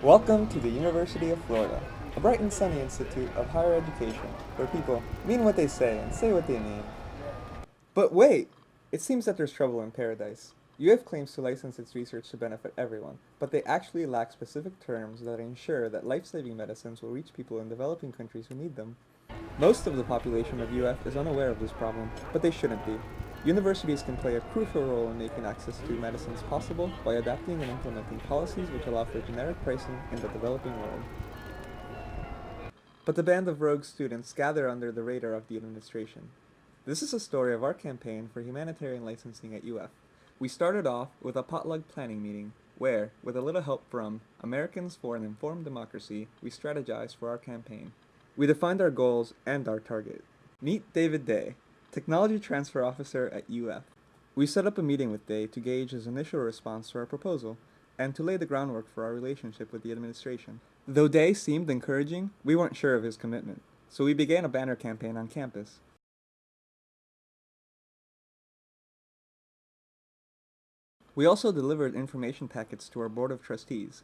Welcome to the University of Florida, a bright and sunny institute of higher education, where people mean what they say and say what they mean. But wait! It seems that there's trouble in paradise. UF claims to license its research to benefit everyone, but they actually lack specific terms that ensure that life-saving medicines will reach people in developing countries who need them. Most of the population of UF is unaware of this problem, but they shouldn't be. Universities can play a crucial role in making access to medicines possible by adapting and implementing policies which allow for generic pricing in the developing world. But the band of rogue students gather under the radar of the administration. This is a story of our campaign for humanitarian licensing at UF. We started off with a potluck planning meeting, where, with a little help from Americans for an Informed Democracy, we strategized for our campaign. We defined our goals and our target. Meet David Day, Technology Transfer Officer at UF. We set up a meeting with Day to gauge his initial response to our proposal, and to lay the groundwork for our relationship with the administration. Though Day seemed encouraging, we weren't sure of his commitment, so we began a banner campaign on campus. We also delivered information packets to our Board of Trustees.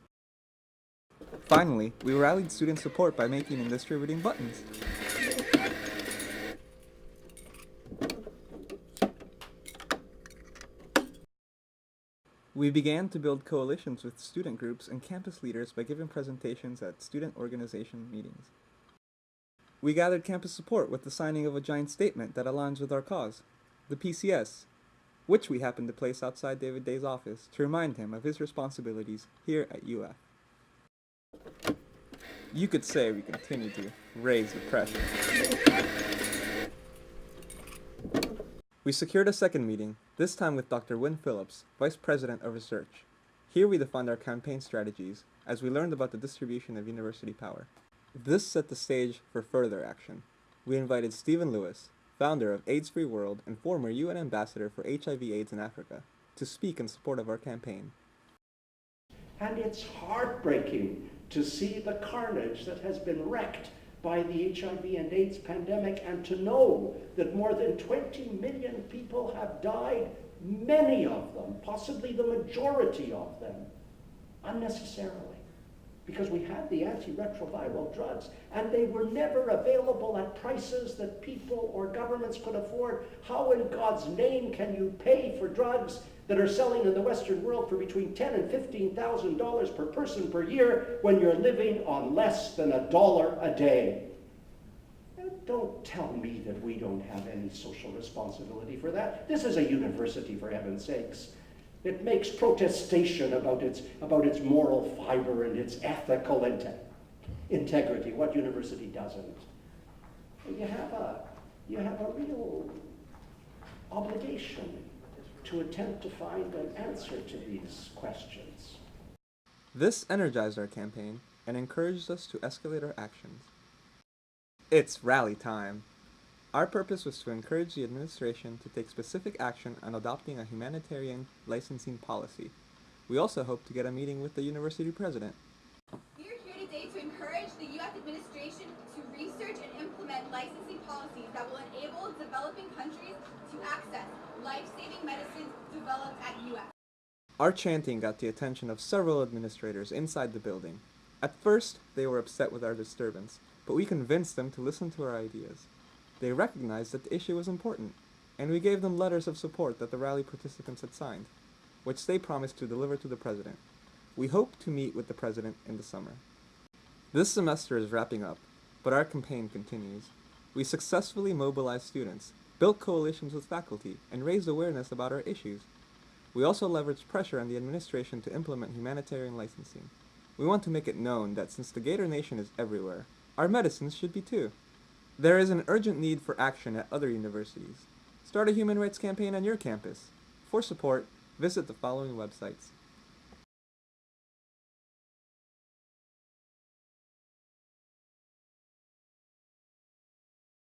Finally, we rallied student support by making and distributing buttons. We began to build coalitions with student groups and campus leaders by giving presentations at student organization meetings. We gathered campus support with the signing of a giant statement that aligns with our cause, the PCS, which we happened to place outside David Day's office to remind him of his responsibilities here at UF. You could say we continue to raise the pressure. We secured a second meeting, this time with Dr. Wynne Phillips, Vice President of Research. Here we defined our campaign strategies, as we learned about the distribution of university power. This set the stage for further action. We invited Stephen Lewis, founder of AIDS Free World and former UN Ambassador for HIV/AIDS in Africa, to speak in support of our campaign. And it's heartbreaking to see the carnage that has been wreaked by the HIV and AIDS pandemic, and to know that more than 20 million people have died, many of them, possibly the majority of them, unnecessarily. Because we had the antiretroviral drugs, and they were never available at prices that people or governments could afford. How in God's name can you pay for drugs that are selling in the Western world for between $10,000 and $15,000 per person per year when you're living on less than $1 a day? And don't tell me that we don't have any social responsibility for that. This is a university, for heaven's sakes. It makes protestation about its moral fiber and its ethical integrity. What university doesn't? You have a real obligation to attempt to find an answer to these questions. This energized our campaign and encouraged us to escalate our actions. It's rally time! Our purpose was to encourage the administration to take specific action on adopting a humanitarian licensing policy. We also hope to get a meeting with the university president. We are here today to encourage the UF administration to research and implement licensing policies that will enable developing countries to access life-saving medicines developed at UF. Our chanting got the attention of several administrators inside the building. At first, they were upset with our disturbance, but we convinced them to listen to our ideas. They recognized that the issue was important, and we gave them letters of support that the rally participants had signed, which they promised to deliver to the president. We hope to meet with the president in the summer. This semester is wrapping up, but our campaign continues. We successfully mobilized students, built coalitions with faculty, and raised awareness about our issues. We also leveraged pressure on the administration to implement humanitarian licensing. We want to make it known that since the Gator Nation is everywhere, our medicines should be too. There is an urgent need for action at other universities. Start a human rights campaign on your campus. For support, visit the following websites.